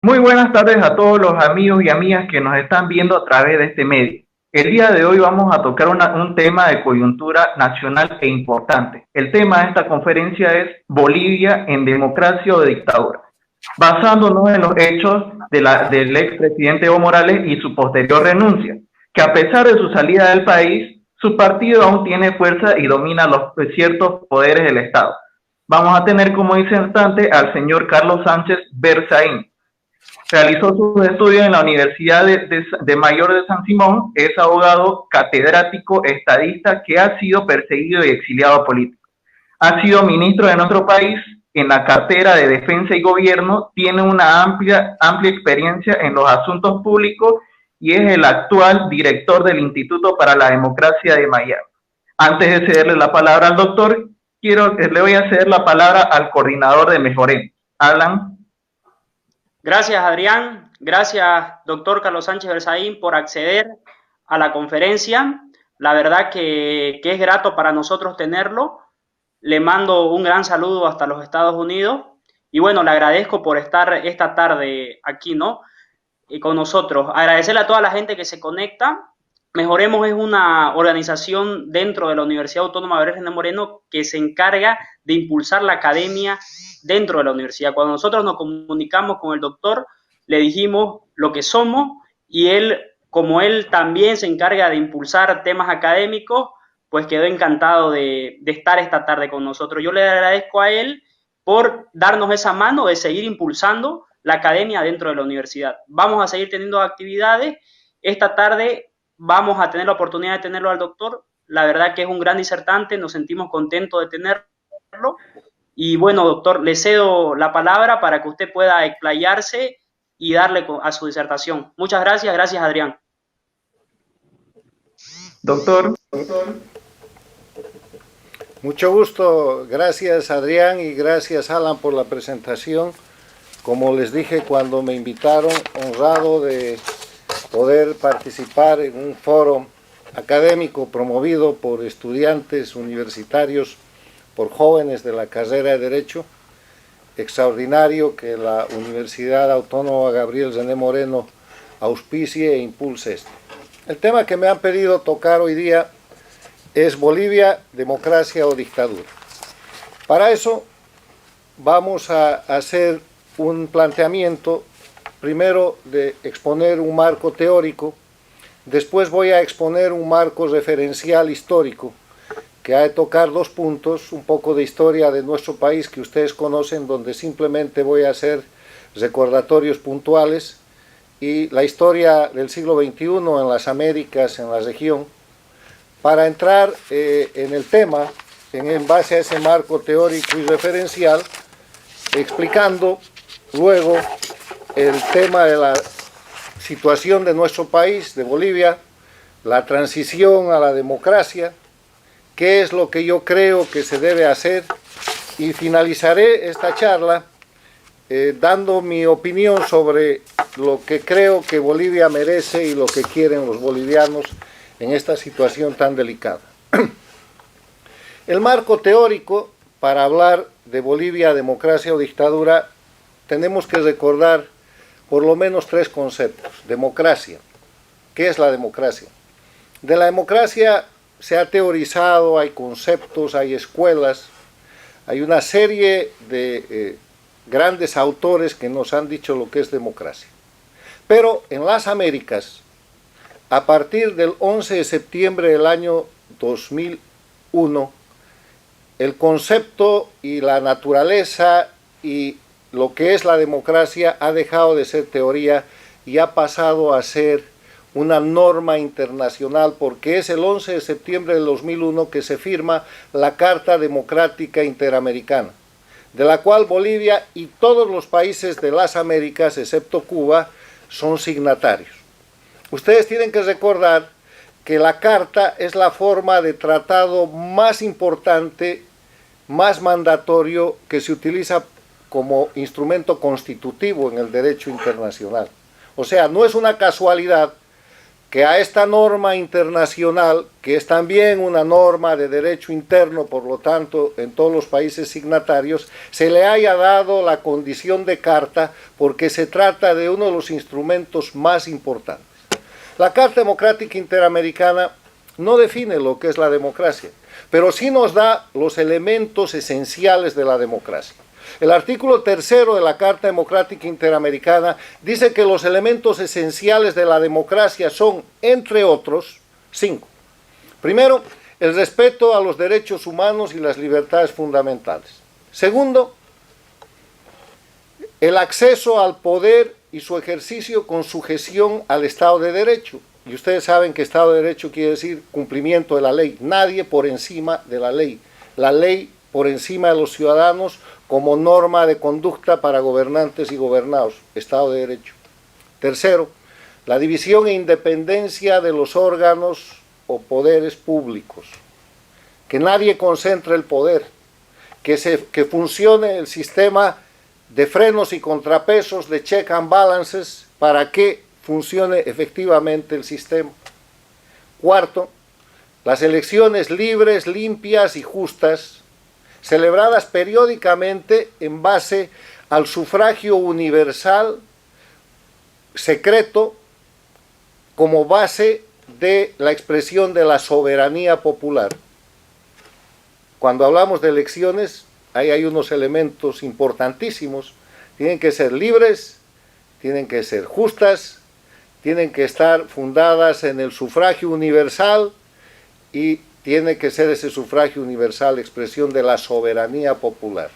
Muy buenas tardes a todos los amigos y amigas que nos están viendo a través de este medio. El día de hoy vamos a tocar un tema de coyuntura nacional e importante. El tema de esta conferencia es Bolivia en democracia o dictadura, basándonos en los hechos del expresidente Evo Morales y su posterior renuncia, que a pesar de su salida del país, su partido aún tiene fuerza y domina los ciertos poderes del Estado. Vamos a tener como disertante al señor Carlos Sánchez Berzaín. Realizó sus estudios en la Universidad de Mayor de San Simón. Es abogado, catedrático, estadista que ha sido perseguido y exiliado político. Ha sido ministro de nuestro país en la cartera de Defensa y Gobierno. Tiene una amplia experiencia en los asuntos públicos y es el actual director del Instituto para la Democracia de Miami. Antes de cederle la palabra al doctor, le voy a ceder la palabra al coordinador de Mejoremos, Alan. Gracias, Adrián. Gracias, doctor Carlos Sánchez Berzaín, por acceder a la conferencia. La verdad que es grato para nosotros tenerlo. Le mando un gran saludo hasta los Estados Unidos. Y bueno, le agradezco por estar esta tarde aquí, ¿no? Y con nosotros. Agradecerle a toda la gente que se conecta. Mejoremos es una organización dentro de la Universidad Autónoma de Virgen de Moreno que se encarga de impulsar la academia dentro de la universidad. Cuando nosotros nos comunicamos con el doctor, le dijimos lo que somos y él, como él también se encarga de impulsar temas académicos, pues quedó encantado de estar esta tarde con nosotros. Yo le agradezco a él por darnos esa mano de seguir impulsando la academia dentro de la universidad. Vamos a seguir teniendo actividades. Esta tarde vamos a tener la oportunidad de tenerlo al doctor. La verdad que es un gran disertante, nos sentimos contentos de tenerlo. Y bueno, doctor, le cedo la palabra para que usted pueda explayarse y darle a su disertación. Muchas gracias, gracias Adrián. Doctor. Mucho gusto, gracias Adrián y gracias Alan por la presentación. Como les dije cuando me invitaron, honrado de poder participar en un foro académico promovido por estudiantes universitarios, por jóvenes de la carrera de Derecho. Extraordinario que la Universidad Autónoma Gabriel Zené Moreno auspicie e impulse esto. El tema que me han pedido tocar hoy día es Bolivia, democracia o dictadura. Para eso vamos a hacer un planteamiento, primero de exponer un marco teórico, después voy a exponer un marco referencial histórico, que ha de tocar dos puntos, un poco de historia de nuestro país que ustedes conocen, donde simplemente voy a hacer recordatorios puntuales, y la historia del siglo XXI en las Américas, en la región, para entrar en el tema, en base a ese marco teórico y referencial, explicando luego el tema de la situación de nuestro país, de Bolivia, la transición a la democracia, qué es lo que yo creo que se debe hacer, y finalizaré esta charla dando mi opinión sobre lo que creo que Bolivia merece y lo que quieren los bolivianos en esta situación tan delicada. El marco teórico para hablar de Bolivia, democracia o dictadura, tenemos que recordar por lo menos tres conceptos. Democracia. ¿Qué es la democracia? De la democracia se ha teorizado, hay conceptos, hay escuelas, hay una serie de grandes autores que nos han dicho lo que es democracia. Pero en las Américas, a partir del 11 de septiembre del año 2001, el concepto y la naturaleza y lo que es la democracia ha dejado de ser teoría y ha pasado a ser una norma internacional, porque es el 11 de septiembre del 2001 que se firma la Carta Democrática Interamericana, de la cual Bolivia y todos los países de las Américas, excepto Cuba, son signatarios. Ustedes tienen que recordar que la Carta es la forma de tratado más importante, más mandatorio, que se utiliza como instrumento constitutivo en el derecho internacional. O sea, no es una casualidad que a esta norma internacional, que es también una norma de derecho interno, por lo tanto, en todos los países signatarios, se le haya dado la condición de carta porque se trata de uno de los instrumentos más importantes. La Carta Democrática Interamericana no define lo que es la democracia, pero sí nos da los elementos esenciales de la democracia. El artículo 3 de la Carta Democrática Interamericana dice que los elementos esenciales de la democracia son, entre otros, 5. Primero, el respeto a los derechos humanos y las libertades fundamentales. Segundo, el acceso al poder y su ejercicio con sujeción al Estado de Derecho. Y ustedes saben que Estado de Derecho quiere decir cumplimiento de la ley. Nadie por encima de la ley. La ley por encima de los ciudadanos como norma de conducta para gobernantes y gobernados, Estado de Derecho. Tercero, la división e independencia de los órganos o poderes públicos. Que nadie concentre el poder, que funcione el sistema de frenos y contrapesos, de check and balances, para que funcione efectivamente el sistema. Cuarto, las elecciones libres, limpias y justas, celebradas periódicamente en base al sufragio universal secreto como base de la expresión de la soberanía popular. Cuando hablamos de elecciones, ahí hay unos elementos importantísimos. Tienen que ser libres, tienen que ser justas, tienen que estar fundadas en el sufragio universal y tiene que ser ese sufragio universal expresión de la soberanía popular.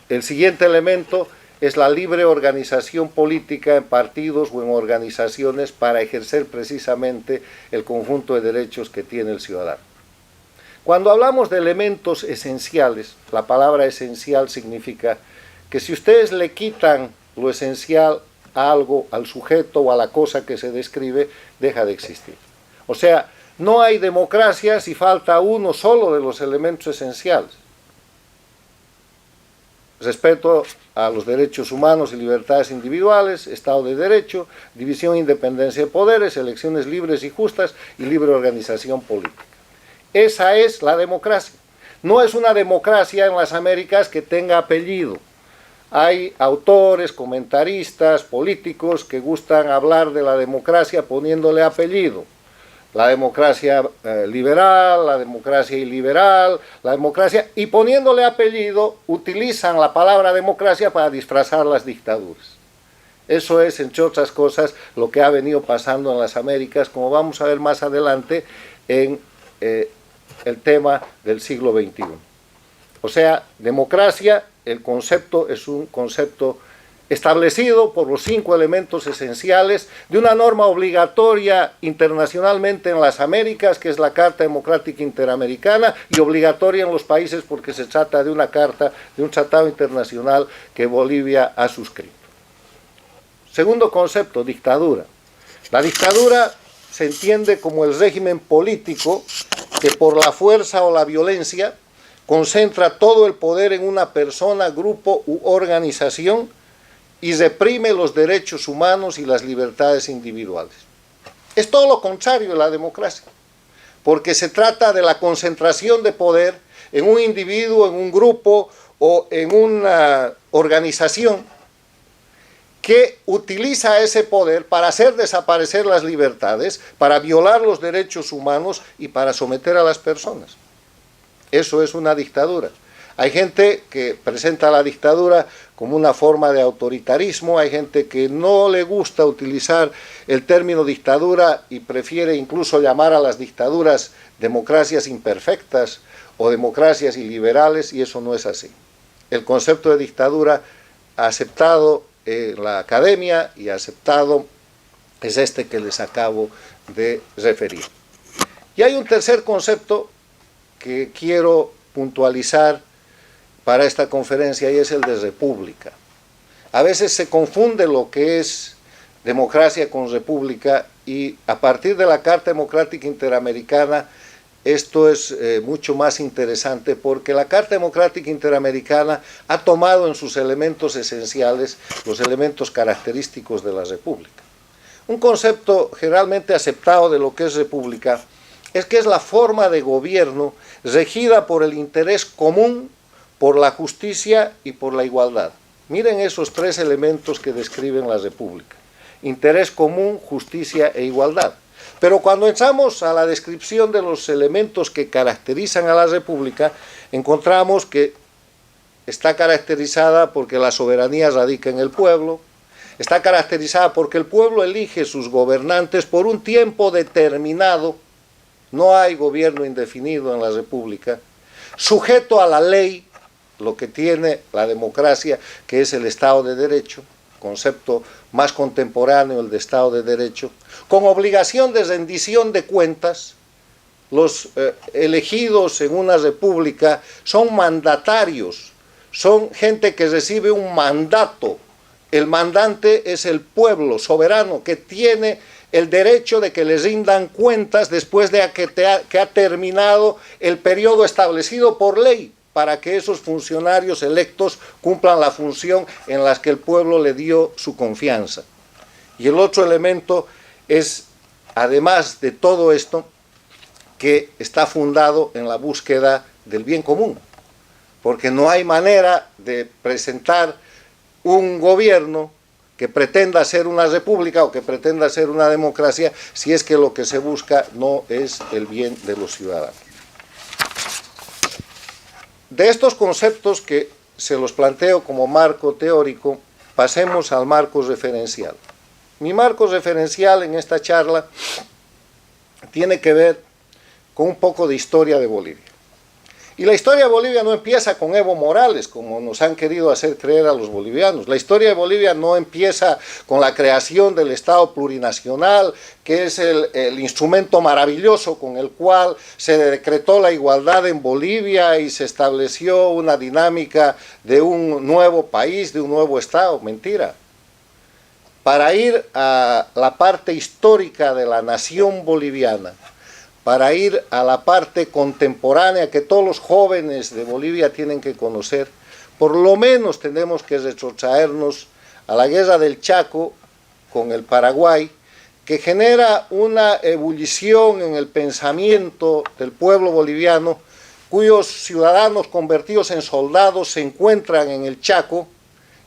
El siguiente elemento es la libre organización política en partidos o en organizaciones para ejercer precisamente el conjunto de derechos que tiene el ciudadano. Cuando hablamos de elementos esenciales, la palabra esencial significa que si ustedes le quitan lo esencial a algo, al sujeto o a la cosa que se describe, deja de existir. O sea, no hay democracia si falta uno solo de los elementos esenciales. Respeto a los derechos humanos y libertades individuales, Estado de Derecho, división e independencia de poderes, elecciones libres y justas y libre organización política. Esa es la democracia. No es una democracia en las Américas que tenga apellido. Hay autores, comentaristas, políticos que gustan hablar de la democracia poniéndole apellido. La democracia liberal, la democracia iliberal, la democracia, y poniéndole apellido, utilizan la palabra democracia para disfrazar las dictaduras. Eso es, entre otras cosas, lo que ha venido pasando en las Américas, como vamos a ver más adelante en el tema del siglo XXI. O sea, democracia, el concepto es un concepto establecido por los 5 elementos esenciales de una norma obligatoria internacionalmente en las Américas, que es la Carta Democrática Interamericana, y obligatoria en los países porque se trata de una carta, de un tratado internacional que Bolivia ha suscrito. Segundo concepto, dictadura. La dictadura se entiende como el régimen político que por la fuerza o la violencia concentra todo el poder en una persona, grupo u organización y reprime los derechos humanos y las libertades individuales. Es todo lo contrario de la democracia, porque se trata de la concentración de poder en un individuo, en un grupo o en una organización que utiliza ese poder para hacer desaparecer las libertades, para violar los derechos humanos y para someter a las personas. Eso es una dictadura. Hay gente que presenta la dictadura como una forma de autoritarismo, hay gente que no le gusta utilizar el término dictadura y prefiere incluso llamar a las dictaduras democracias imperfectas o democracias iliberales, y eso no es así. El concepto de dictadura aceptado en la academia y aceptado es este que les acabo de referir. Y hay un tercer concepto que quiero puntualizar para esta conferencia y es el de república. A veces se confunde lo que es democracia con república y a partir de la Carta Democrática Interamericana esto es mucho más interesante porque la Carta Democrática Interamericana ha tomado en sus elementos esenciales los elementos característicos de la república. Un concepto generalmente aceptado de lo que es república es que es la forma de gobierno regida por el interés común, por la justicia y por la igualdad. Miren esos tres elementos que describen la república: interés común, justicia e igualdad. Pero cuando entramos a la descripción de los elementos que caracterizan a la república, encontramos que está caracterizada porque la soberanía radica en el pueblo, está caracterizada porque el pueblo elige sus gobernantes por un tiempo determinado, no hay gobierno indefinido en la república, sujeto a la ley, lo que tiene la democracia, que es el Estado de Derecho, concepto más contemporáneo, el de Estado de Derecho, con obligación de rendición de cuentas. Los elegidos en una república son mandatarios, son gente que recibe un mandato. El mandante es el pueblo soberano que tiene el derecho de que les rindan cuentas después de que ha terminado el periodo establecido por ley, para que esos funcionarios electos cumplan la función en la que el pueblo le dio su confianza. Y el otro elemento es, además de todo esto, que está fundado en la búsqueda del bien común, porque no hay manera de presentar un gobierno que pretenda ser una república o que pretenda ser una democracia si es que lo que se busca no es el bien de los ciudadanos. De estos conceptos que se los planteo como marco teórico, pasemos al marco referencial. Mi marco referencial en esta charla tiene que ver con un poco de historia de Bolivia. Y la historia de Bolivia no empieza con Evo Morales, como nos han querido hacer creer a los bolivianos. La historia de Bolivia no empieza con la creación del Estado plurinacional, que es el instrumento maravilloso con el cual se decretó la igualdad en Bolivia y se estableció una dinámica de un nuevo país, de un nuevo Estado. Mentira. Para ir a la parte histórica de la nación boliviana, para ir a la parte contemporánea que todos los jóvenes de Bolivia tienen que conocer, por lo menos tenemos que retrotraernos a la guerra del Chaco con el Paraguay, que genera una ebullición en el pensamiento del pueblo boliviano, cuyos ciudadanos convertidos en soldados se encuentran en el Chaco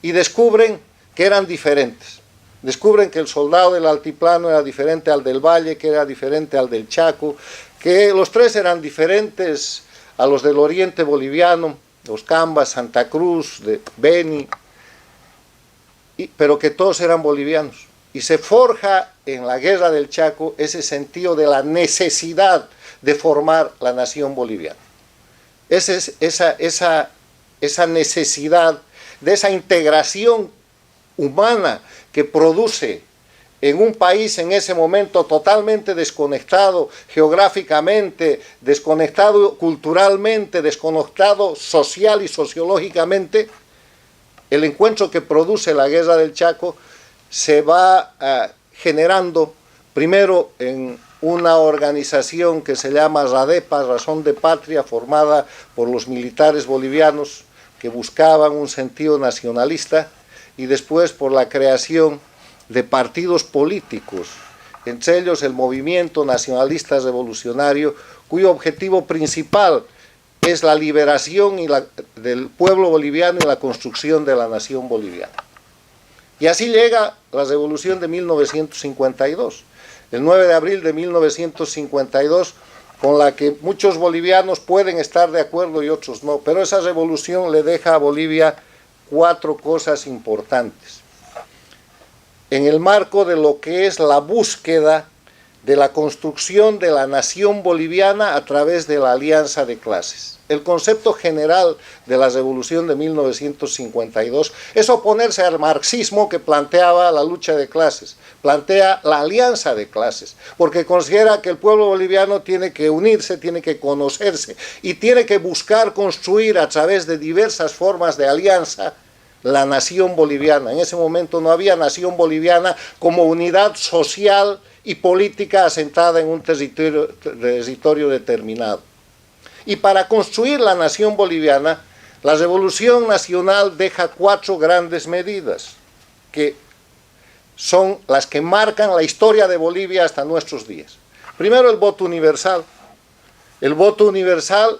y descubren que eran diferentes. Descubren que el soldado del altiplano era diferente al del valle, que era diferente al del Chaco, que los tres eran diferentes a los del oriente boliviano, los Cambas, Santa Cruz, de Beni, pero que todos eran bolivianos. Y se forja en la guerra del Chaco ese sentido de la necesidad de formar la nación boliviana. Esa necesidad de esa integración humana que produce en un país en ese momento totalmente desconectado geográficamente, desconectado culturalmente, desconectado social y sociológicamente, el encuentro que produce la guerra del Chaco se va generando primero en una organización que se llama RADEPA, Razón de Patria, formada por los militares bolivianos que buscaban un sentido nacionalista, y después por la creación de partidos políticos, entre ellos el Movimiento Nacionalista Revolucionario, cuyo objetivo principal es la liberación del pueblo boliviano y la construcción de la nación boliviana. Y así llega la revolución de 1952, el 9 de abril de 1952, con la que muchos bolivianos pueden estar de acuerdo y otros no, pero esa revolución le deja a Bolivia 4 cosas importantes en el marco de lo que es la búsqueda de la construcción de la nación boliviana a través de la alianza de clases. El concepto general de la revolución de 1952 es oponerse al marxismo que planteaba la lucha de clases, plantea la alianza de clases, porque considera que el pueblo boliviano tiene que unirse, tiene que conocerse y tiene que buscar construir a través de diversas formas de alianza la nación boliviana. En ese momento no había nación boliviana como unidad social y política asentada en un territorio determinado. Y para construir la nación boliviana, la Revolución Nacional deja 4 grandes medidas que son las que marcan la historia de Bolivia hasta nuestros días. Primero, el voto universal. El voto universal,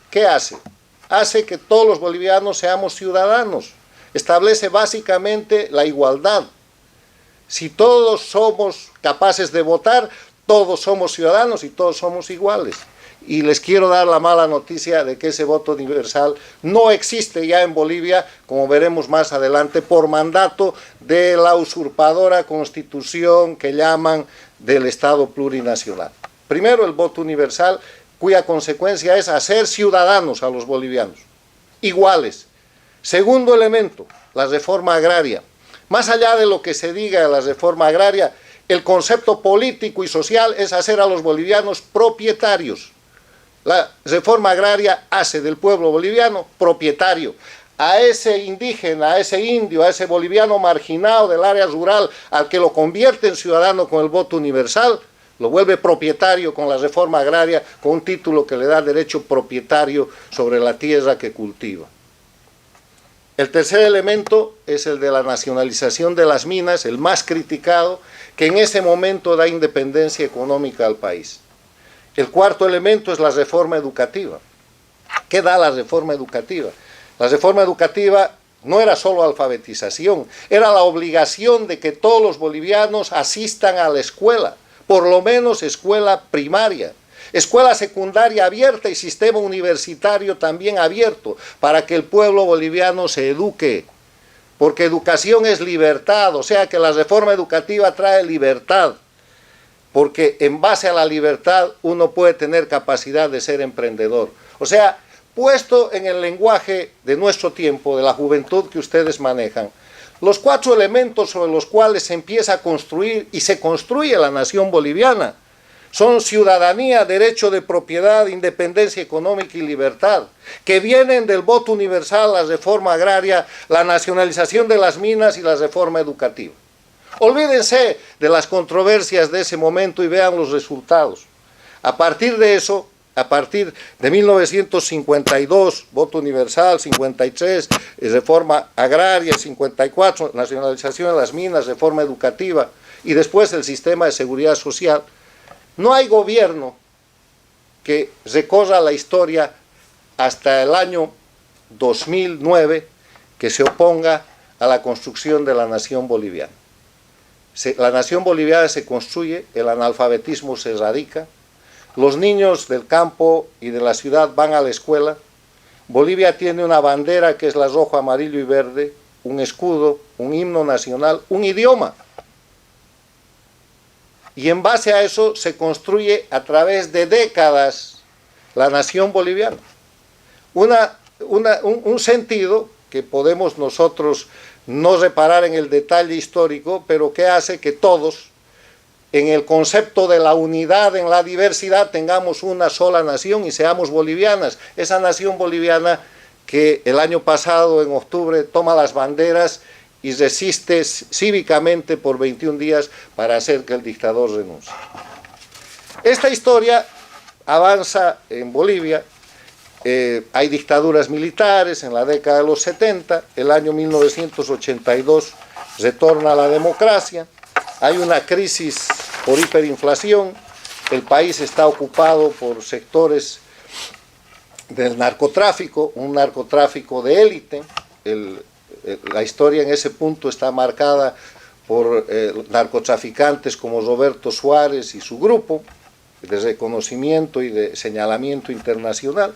¿qué hace? Hace que todos los bolivianos seamos ciudadanos. Establece básicamente la igualdad. Si todos somos capaces de votar, todos somos ciudadanos y todos somos iguales. Y les quiero dar la mala noticia de que ese voto universal no existe ya en Bolivia, como veremos más adelante, por mandato de la usurpadora constitución que llaman del Estado plurinacional. Primero, el voto universal, cuya consecuencia es hacer ciudadanos a los bolivianos, iguales. Segundo elemento, la reforma agraria. Más allá de lo que se diga de la reforma agraria, el concepto político y social es hacer a los bolivianos propietarios. La reforma agraria hace del pueblo boliviano propietario. A ese indígena, a ese indio, a ese boliviano marginado del área rural, al que lo convierte en ciudadano con el voto universal, lo vuelve propietario con la reforma agraria, con un título que le da derecho propietario sobre la tierra que cultiva. El tercer elemento es el de la nacionalización de las minas, el más criticado, que en ese momento da independencia económica al país. El cuarto elemento es la reforma educativa. ¿Qué da la reforma educativa? La reforma educativa no era solo alfabetización, era la obligación de que todos los bolivianos asistan a la escuela, por lo menos escuela primaria, escuela secundaria abierta y sistema universitario también abierto, para que el pueblo boliviano se eduque, porque educación es libertad, o sea que la reforma educativa trae libertad, porque en base a la libertad uno puede tener capacidad de ser emprendedor. O sea, puesto en el lenguaje de nuestro tiempo, de la juventud que ustedes manejan, los 4 elementos sobre los cuales se empieza a construir y se construye la nación boliviana son ciudadanía, derecho de propiedad, independencia económica y libertad, que vienen del voto universal, la reforma agraria, la nacionalización de las minas y la reforma educativa. Olvídense de las controversias de ese momento y vean los resultados. A partir de eso, a partir de 1952, voto universal, 53, reforma agraria, 54, nacionalización de las minas, reforma educativa y después el sistema de seguridad social, no hay gobierno que recorra la historia hasta el año 2009 que se oponga a la construcción de la nación boliviana. La nación boliviana se construye, el analfabetismo se erradica, los niños del campo y de la ciudad van a la escuela, Bolivia tiene una bandera que es la rojo, amarillo y verde, un escudo, un himno nacional, un idioma. Y en base a eso se construye a través de décadas la nación boliviana. Un sentido que podemos nosotros no reparar en el detalle histórico, pero que hace que todos, en el concepto de la unidad en la diversidad, tengamos una sola nación y seamos bolivianas. Esa nación boliviana que el año pasado, en octubre, toma las banderas y resiste cívicamente por 21 días para hacer que el dictador renuncie. Esta historia avanza en Bolivia. Hay dictaduras militares en la década de los 70, el año 1982 retorna a la democracia, hay una crisis por hiperinflación, el país está ocupado por sectores del narcotráfico, un narcotráfico de élite, la historia en ese punto está marcada por narcotraficantes como Roberto Suárez y su grupo, de reconocimiento y de señalamiento internacional.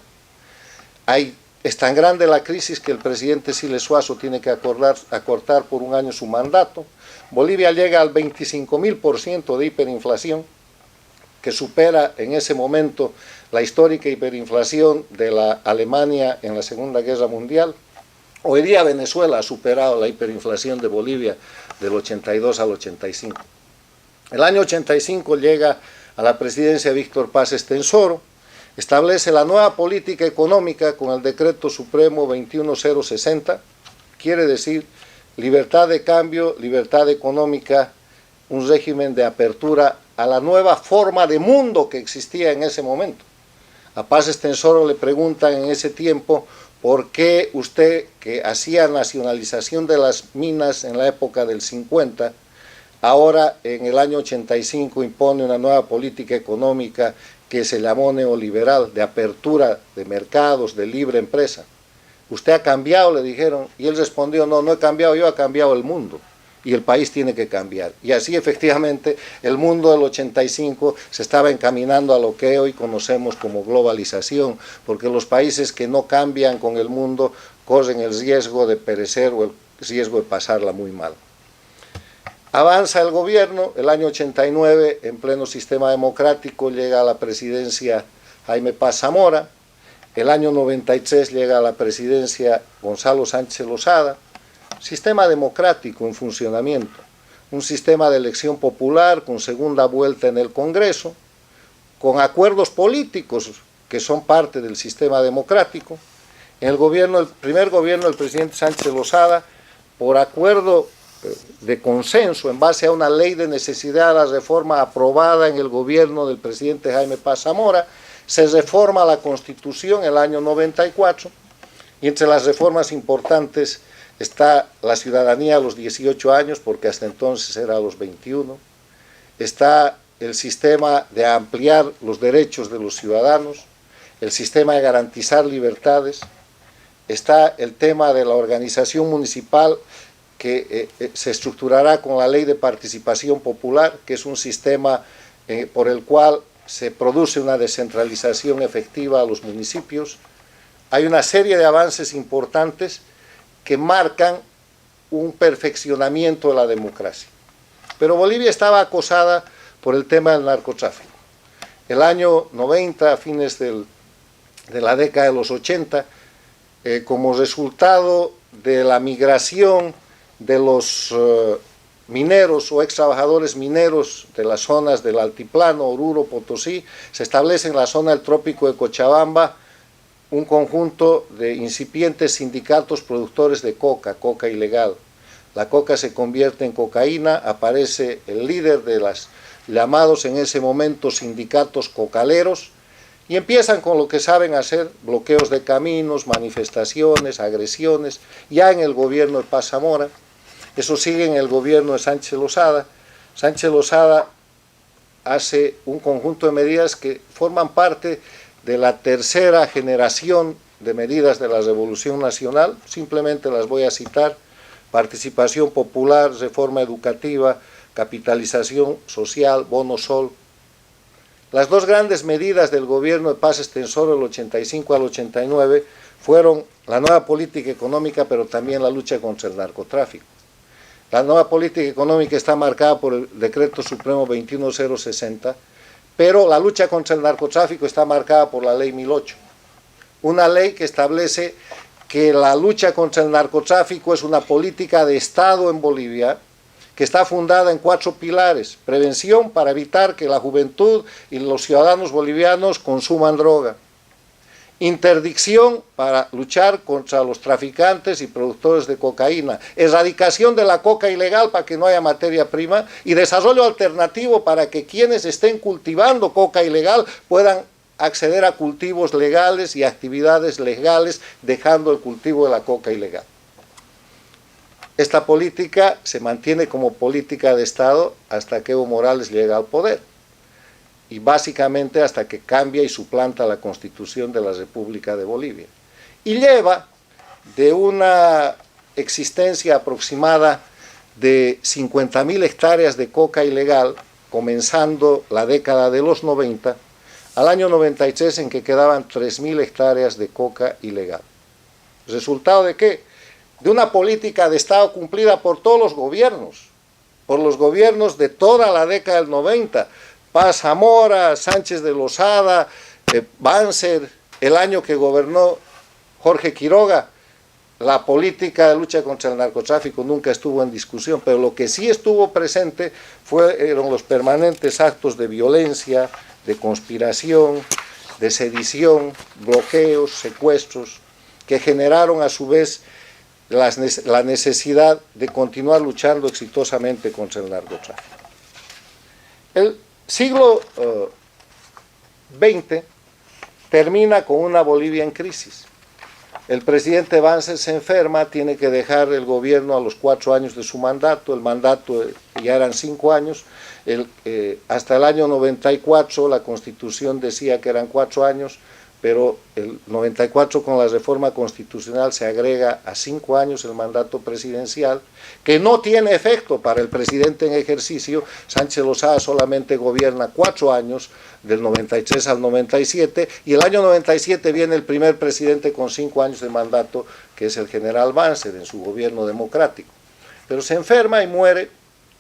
Es tan grande la crisis que el presidente Siles Suazo tiene que acortar por un año su mandato. Bolivia llega al 25.000% de hiperinflación, que supera en ese momento la histórica hiperinflación de la Alemania en la Segunda Guerra Mundial. Hoy día Venezuela ha superado la hiperinflación de Bolivia del 82 al 85. El año 85 llega a la presidencia Víctor Paz Estenssoro, establece la nueva política económica con el decreto supremo 21060, quiere decir libertad de cambio, libertad económica, un régimen de apertura a la nueva forma de mundo que existía en ese momento. A Paz Estenssoro le preguntan en ese tiempo, ¿por qué usted, que hacía nacionalización de las minas en la época del 50, Ahora, en el año 85, impone una nueva política económica que se llamó neoliberal, de apertura de mercados, de libre empresa. ¿Usted ha cambiado?, le dijeron, y él respondió, no, no he cambiado yo, ha cambiado el mundo, y el país tiene que cambiar. Y así, efectivamente, el mundo del 85 se estaba encaminando a lo que hoy conocemos como globalización, porque los países que no cambian con el mundo corren el riesgo de perecer o el riesgo de pasarla muy mal. Avanza el gobierno, el año 89, en pleno sistema democrático, llega a la presidencia Jaime Paz Zamora, el año 93 llega a la presidencia Gonzalo Sánchez Lozada, sistema democrático en funcionamiento, un sistema de elección popular con segunda vuelta en el Congreso, con acuerdos políticos que son parte del sistema democrático. En el gobierno, el primer gobierno del presidente Sánchez Lozada, por acuerdo de consenso, en base a una ley de necesidad de la reforma aprobada en el gobierno del presidente Jaime Paz Zamora, se reforma la Constitución en el año 94, y entre las reformas importantes está la ciudadanía a los 18 años, porque hasta entonces era a los 21, está el sistema de ampliar los derechos de los ciudadanos, el sistema de garantizar libertades, está el tema de la organización municipal, que se estructurará con la Ley de Participación Popular, que es un sistema por el cual se produce una descentralización efectiva a los municipios. Hay una serie de avances importantes que marcan un perfeccionamiento de la democracia. Pero Bolivia estaba acosada por el tema del narcotráfico. El año 90, a fines de la década de los 80, como resultado de la migración de los mineros o ex trabajadores mineros de las zonas del altiplano, Oruro, Potosí, se establece en la zona del trópico de Cochabamba un conjunto de incipientes sindicatos productores de coca, coca ilegal. La coca se convierte en cocaína, aparece el líder de las llamados en ese momento sindicatos cocaleros, y empiezan con lo que saben hacer, bloqueos de caminos, manifestaciones, agresiones, ya en el gobierno de Paz Zamora. Eso sigue en el gobierno de Sánchez Lozada. Sánchez Lozada hace un conjunto de medidas que forman parte de la tercera generación de medidas de la Revolución Nacional, simplemente las voy a citar: participación popular, reforma educativa, capitalización social, bono sol. Las dos grandes medidas del gobierno de Paz Extensor del 85 al 89 fueron la nueva política económica, pero también la lucha contra el narcotráfico. La nueva política económica está marcada por el Decreto Supremo 21060, pero la lucha contra el narcotráfico está marcada por la Ley 1008, una ley que establece que la lucha contra el narcotráfico es una política de Estado en Bolivia, que está fundada en 4 pilares: prevención para evitar que la juventud y los ciudadanos bolivianos consuman droga; interdicción para luchar contra los traficantes y productores de cocaína; erradicación de la coca ilegal para que no haya materia prima; y desarrollo alternativo para que quienes estén cultivando coca ilegal puedan acceder a cultivos legales y actividades legales, dejando el cultivo de la coca ilegal. Esta política se mantiene como política de Estado hasta que Evo Morales llega al poder, y básicamente hasta que cambia y suplanta la Constitución de la República de Bolivia, y lleva de una existencia aproximada de 50.000 hectáreas de coca ilegal, comenzando la década de los 90, al año 93, en que quedaban 3.000 hectáreas de coca ilegal. ¿Resultado de qué? De una política de Estado cumplida por todos los gobiernos, por los gobiernos de toda la década del 90, Paz Zamora, Sánchez de Lozada, Banzer, el año que gobernó Jorge Quiroga. La política de lucha contra el narcotráfico nunca estuvo en discusión, pero lo que sí estuvo presente fueron los permanentes actos de violencia, de conspiración, de sedición, bloqueos, secuestros, que generaron a su vez la necesidad de continuar luchando exitosamente contra el narcotráfico. El siglo XX termina con una Bolivia en crisis. El presidente Banzer se enferma, tiene que dejar el gobierno a los 4 años de su mandato, el mandato ya eran 5 años, hasta el año 94 la Constitución decía que eran 4 años, pero el 94 con la reforma constitucional se agrega a 5 años el mandato presidencial, que no tiene efecto para el presidente en ejercicio. Sánchez Lozada solamente gobierna 4 años, del 93 al 97, y el año 97 viene el primer presidente con 5 años de mandato, que es el general Banzer, en su gobierno democrático. Pero se enferma y muere,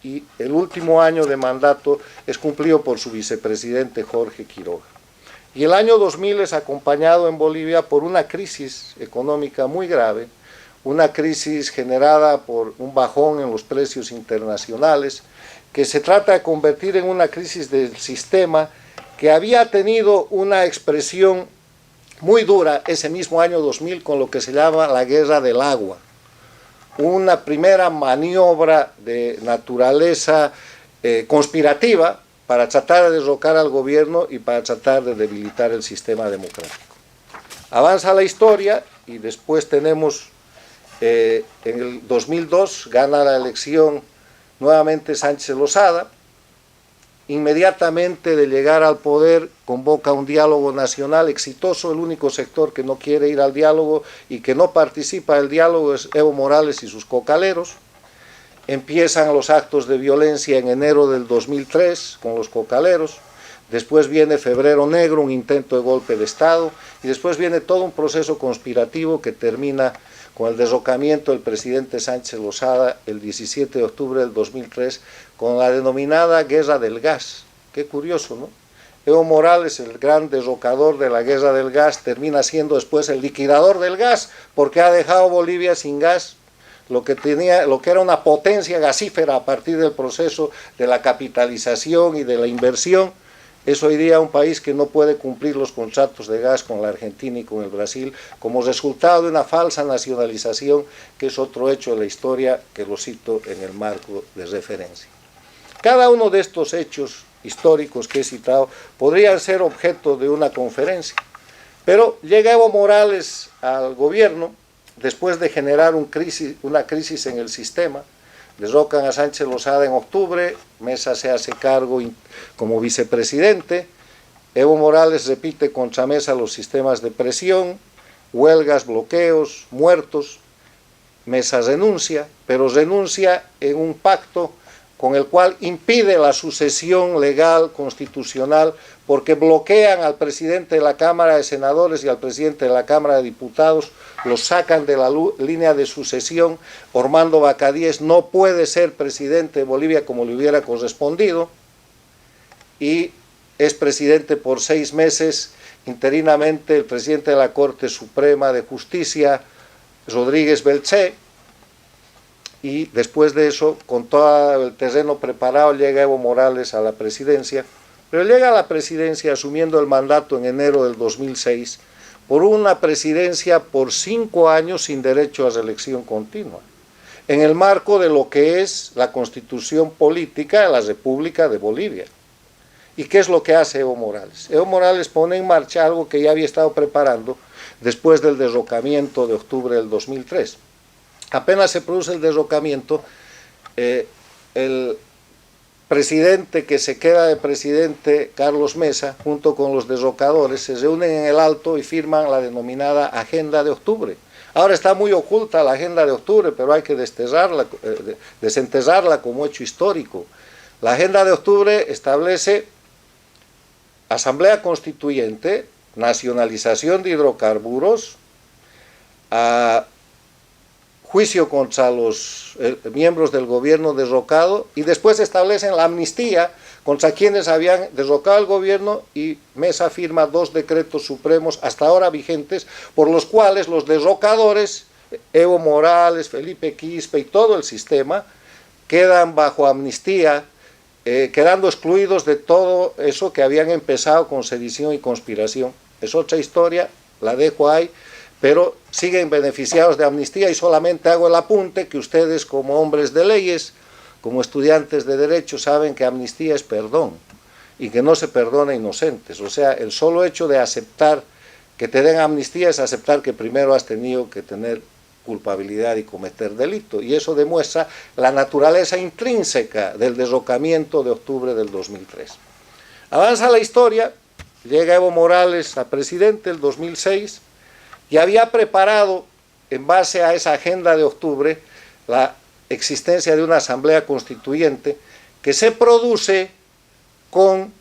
y el último año de mandato es cumplido por su vicepresidente Jorge Quiroga. Y el año 2000 es acompañado en Bolivia por una crisis económica muy grave, una crisis generada por un bajón en los precios internacionales, que se trata de convertir en una crisis del sistema que había tenido una expresión muy dura ese mismo año 2000 con lo que se llama la guerra del agua. Una primera maniobra de naturaleza conspirativa para tratar de derrocar al gobierno y para tratar de debilitar el sistema democrático. Avanza la historia y después tenemos, en el 2002, gana la elección nuevamente Sánchez Lozada. Inmediatamente de llegar al poder convoca un diálogo nacional exitoso. El único sector que no quiere ir al diálogo y que no participa del diálogo es Evo Morales y sus cocaleros. Empiezan los actos de violencia en enero del 2003 con los cocaleros, después viene Febrero Negro, un intento de golpe de Estado, y después viene todo un proceso conspirativo que termina con el derrocamiento del presidente Sánchez Lozada el 17 de octubre del 2003, con la denominada Guerra del Gas. Qué curioso, ¿no? Evo Morales, el gran derrocador de la Guerra del Gas, termina siendo después el liquidador del gas, porque ha dejado Bolivia sin gas, lo que era una potencia gasífera a partir del proceso de la capitalización y de la inversión. Es hoy día un país que no puede cumplir los contratos de gas con la Argentina y con el Brasil, como resultado de una falsa nacionalización, que es otro hecho de la historia que lo cito en el marco de referencia. Cada uno de estos hechos históricos que he citado podrían ser objeto de una conferencia, pero llega Evo Morales al gobierno después de generar una crisis en el sistema. Derrocan a Sánchez Lozada en octubre, Mesa se hace cargo como vicepresidente, Evo Morales repite contra Mesa los sistemas de presión, huelgas, bloqueos, muertos. Mesa renuncia, pero renuncia en un pacto con el cual impide la sucesión legal constitucional, porque bloquean al presidente de la Cámara de Senadores y al presidente de la Cámara de Diputados, los sacan de la línea de sucesión. Ormando Bacadíes no puede ser presidente de Bolivia como le hubiera correspondido, y es presidente por 6 meses, interinamente, el presidente de la Corte Suprema de Justicia, Rodríguez Belché, y después de eso, con todo el terreno preparado, llega Evo Morales a la presidencia, pero llega a la presidencia asumiendo el mandato en enero del 2006, por una presidencia por 5 años sin derecho a reelección continua, en el marco de lo que es la constitución política de la República de Bolivia. ¿Y qué es lo que hace Evo Morales? Evo Morales pone en marcha algo que ya había estado preparando después del derrocamiento de octubre del 2003. Apenas se produce el derrocamiento, el presidente que se queda de presidente, Carlos Mesa, junto con los derrocadores, se reúnen en el Alto y firman la denominada Agenda de Octubre. Ahora está muy oculta la Agenda de Octubre, pero hay que desenterrarla como hecho histórico. La Agenda de Octubre establece Asamblea Constituyente, nacionalización de hidrocarburos, juicio contra los miembros del gobierno derrocado, y después establecen la amnistía contra quienes habían derrocado el gobierno, y Mesa firma 2 decretos supremos hasta ahora vigentes, por los cuales los derrocadores, Evo Morales, Felipe Quispe y todo el sistema, quedan bajo amnistía, quedando excluidos de todo eso que habían empezado con sedición y conspiración. Es otra historia, la dejo ahí, pero siguen beneficiados de amnistía, y solamente hago el apunte que ustedes, como hombres de leyes, como estudiantes de derecho, saben que amnistía es perdón, y que no se perdona a inocentes. O sea, el solo hecho de aceptar Que te den amnistía es aceptar que primero has tenido que tener culpabilidad y cometer delito, y eso demuestra la naturaleza intrínseca del derrocamiento de octubre del 2003. Avanza la historia, llega Evo Morales a presidente el 2006 y había preparado, en base a esa agenda de octubre, la existencia de una asamblea constituyente que se produce con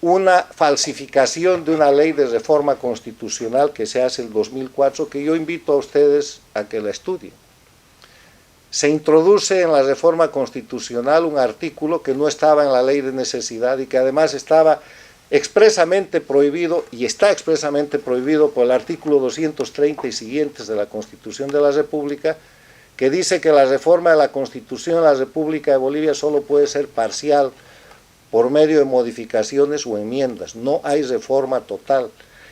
una falsificación de una ley de reforma constitucional que se hace en el 2004, que yo invito a ustedes a que la estudien. Se introduce en la reforma constitucional un artículo que no estaba en la ley de necesidad y que además estaba expresamente prohibido, y está expresamente prohibido por el artículo 230 y siguientes de la Constitución de la República, que dice que la reforma de la Constitución de la República de Bolivia solo puede ser parcial, por medio de modificaciones o enmiendas, no hay reforma total.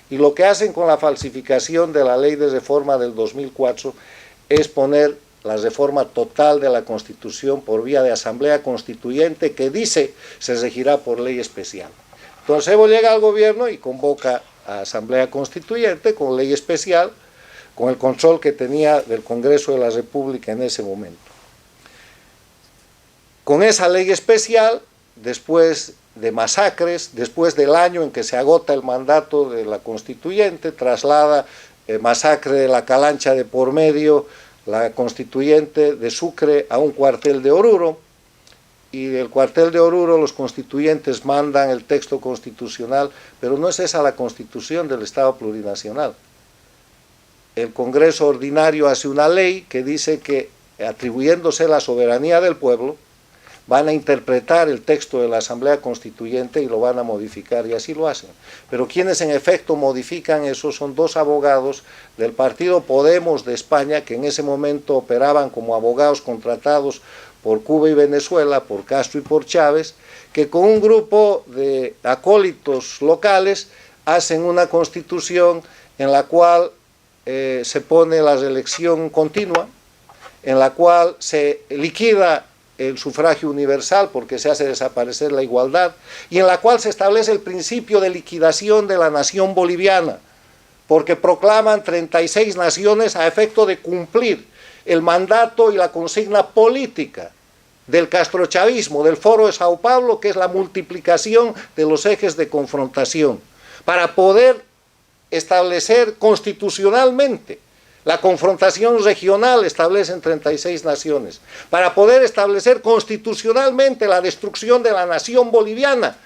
Y lo que hacen con la falsificación de la ley de reforma del 2004 es poner la reforma total de la Constitución por vía de asamblea constituyente que dice se regirá por ley especial. Entonces Evo llega al gobierno y convoca a asamblea constituyente con ley especial, con el control que tenía del Congreso de la República en ese momento. Con esa ley especial, después de masacres, después del año en que se agota el mandato de la constituyente, traslada masacre de la Calancha de por medio, la constituyente de Sucre a un cuartel de Oruro, y del cuartel de Oruro los constituyentes mandan el texto constitucional, pero no es esa la constitución del Estado plurinacional. El Congreso ordinario hace una ley que dice que, atribuyéndose la soberanía del pueblo, van a interpretar el texto de la Asamblea Constituyente y lo van a modificar, y así lo hacen. Pero quienes en efecto modifican eso son dos abogados del partido Podemos de España, que en ese momento operaban como abogados contratados por Cuba y Venezuela, por Castro y por Chávez, que con un grupo de acólitos locales hacen una constitución en la cual se pone la reelección continua, en la cual se liquida el sufragio universal porque se hace desaparecer la igualdad, y en la cual se establece el principio de liquidación de la nación boliviana, porque proclaman 36 naciones a efecto de cumplir el mandato y la consigna política del castrochavismo, del Foro de Sao Paulo, que es la multiplicación de los ejes de confrontación, para poder establecer constitucionalmente la confrontación regional. Establecen 36 naciones, para poder establecer constitucionalmente la destrucción de la nación boliviana.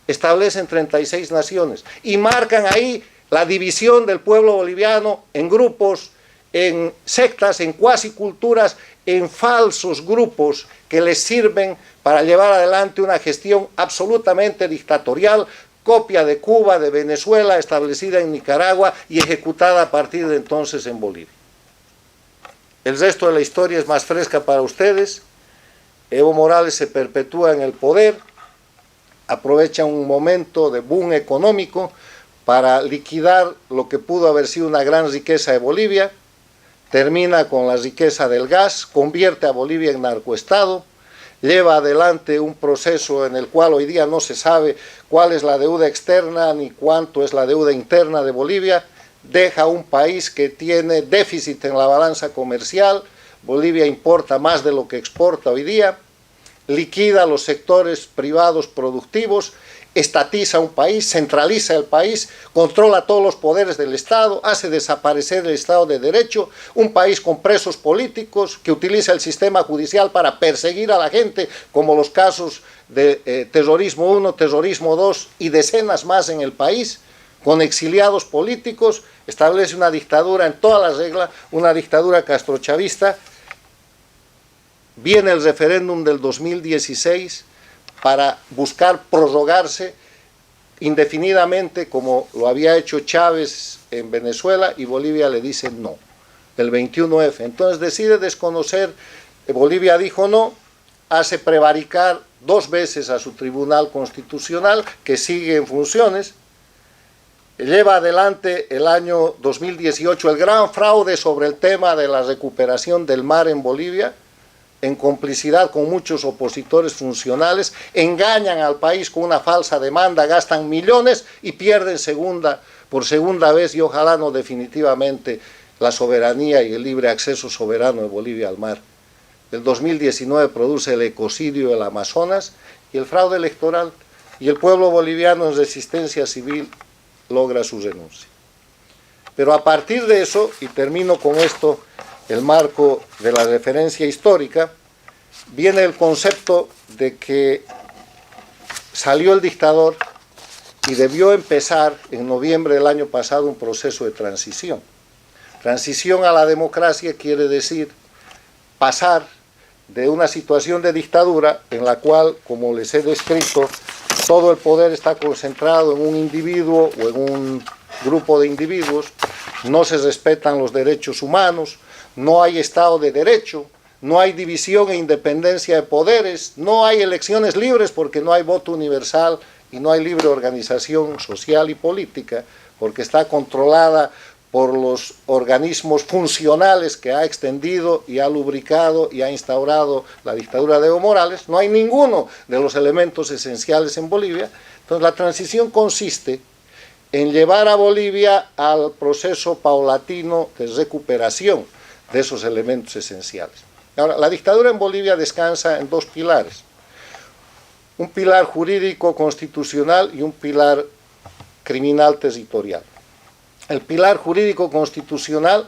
Establecen 36 naciones, y marcan ahí la división del pueblo boliviano en grupos, en sectas, en cuasiculturas, en falsos grupos que les sirven para llevar adelante una gestión absolutamente dictatorial, copia de Cuba, de Venezuela, establecida en Nicaragua y ejecutada a partir de entonces en Bolivia. El resto de la historia es más fresca para ustedes. Evo Morales se perpetúa en el poder, aprovecha un momento de boom económico para liquidar lo que pudo haber sido una gran riqueza de Bolivia, termina con la riqueza del gas, convierte a Bolivia en narcoestado, lleva adelante un proceso en el cual hoy día no se sabe cuál es la deuda externa ni cuánto es la deuda interna de Bolivia, deja un país que tiene déficit en la balanza comercial. Bolivia importa más de lo que exporta hoy día, liquida los sectores privados productivos, estatiza un país, centraliza el país, controla todos los poderes del Estado, hace desaparecer el Estado de Derecho, un país con presos políticos, que utiliza el sistema judicial para perseguir a la gente, como los casos de terrorismo 1, terrorismo 2 y decenas más en el país, con exiliados políticos, establece una dictadura en todas las reglas, una dictadura castrochavista. Viene el referéndum del 2016, para buscar prorrogarse indefinidamente, como lo había hecho Chávez en Venezuela, y Bolivia le dice no, el 21F. Entonces decide desconocer, Bolivia dijo no, hace prevaricar 2 veces a su Tribunal Constitucional, que sigue en funciones, lleva adelante el año 2018 el gran fraude sobre el tema de la recuperación del mar en Bolivia, en complicidad con muchos opositores funcionales, engañan al país con una falsa demanda, gastan millones y pierden segunda por segunda vez y ojalá no definitivamente la soberanía y el libre acceso soberano de Bolivia al mar. El 2019 produce el ecocidio del Amazonas y el fraude electoral, y el pueblo boliviano en resistencia civil logra su renuncia. Pero a partir de eso, y termino con esto, el marco de la referencia histórica, viene el concepto de que salió el dictador y debió empezar en noviembre del año pasado un proceso de transición. Transición a la democracia quiere decir pasar de una situación de dictadura en la cual, como les he descrito, todo el poder está concentrado en un individuo o en un grupo de individuos, no se respetan los derechos humanos, no hay Estado de Derecho, no hay división e independencia de poderes, no hay elecciones libres porque no hay voto universal y no hay libre organización social y política porque está controlada por los organismos funcionales que ha extendido y ha lubricado y ha instaurado la dictadura de Evo Morales. No hay ninguno de los elementos esenciales en Bolivia. Entonces la transición consiste en llevar a Bolivia al proceso paulatino de recuperación de esos elementos esenciales. Ahora, la dictadura en Bolivia descansa en dos pilares: un pilar jurídico constitucional y un pilar criminal territorial. El pilar jurídico constitucional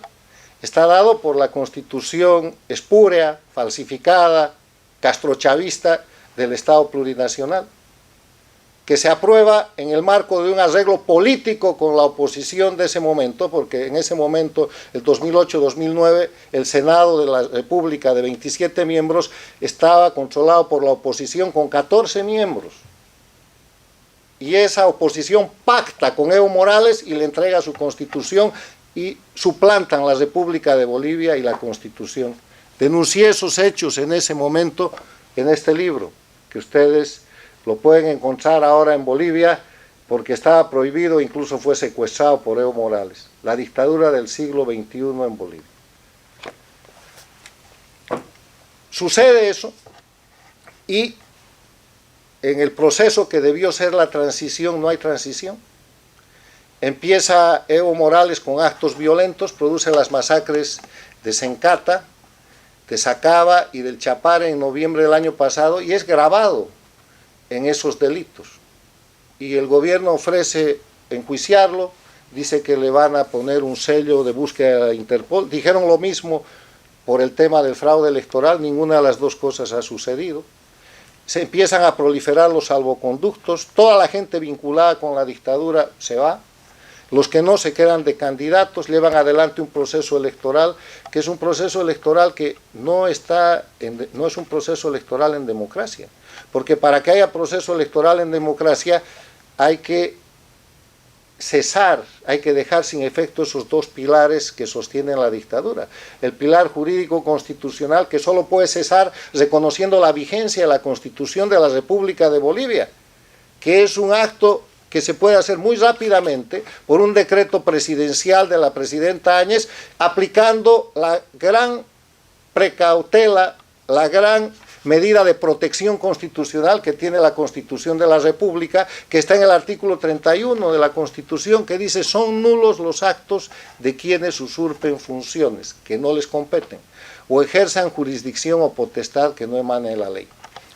está dado por la constitución espúrea, falsificada, castrochavista del Estado plurinacional, que se aprueba en el marco de un arreglo político con la oposición de ese momento, porque en ese momento, el 2008-2009, el Senado de la República de 27 miembros estaba controlado por la oposición con 14 miembros. Y esa oposición pacta con Evo Morales y le entrega su constitución y suplantan la República de Bolivia y la constitución. Denuncié esos hechos en ese momento en este libro, que ustedes lo pueden encontrar ahora en Bolivia porque estaba prohibido, incluso fue secuestrado por Evo Morales. La dictadura del siglo XXI en Bolivia. Sucede eso y en el proceso que debió ser la transición no hay transición. Empieza Evo Morales con actos violentos, produce las masacres de Sencata, de Sacaba y del Chapare en noviembre del año pasado y es grabado en esos delitos. Y el gobierno ofrece enjuiciarlo, dice que le van a poner un sello de búsqueda a Interpol. Dijeron lo mismo por el tema del fraude electoral, ninguna de las dos cosas ha sucedido. Se empiezan a proliferar los salvoconductos, toda la gente vinculada con la dictadura se va, los que no se quedan de candidatos, llevan adelante un proceso electoral, que es un proceso electoral que no es un proceso electoral en democracia, porque para que haya proceso electoral en democracia hay que cesar, hay que dejar sin efecto esos dos pilares que sostienen la dictadura. El pilar jurídico constitucional que solo puede cesar reconociendo la vigencia de la Constitución de la República de Bolivia, que es un acto que se puede hacer muy rápidamente por un decreto presidencial de la presidenta Áñez, aplicando la gran precautela, la gran medida de protección constitucional que tiene la Constitución de la República, que está en el artículo 31 de la Constitución, que dice: son nulos los actos de quienes usurpen funciones que no les competen o ejerzan jurisdicción o potestad que no emane de la ley.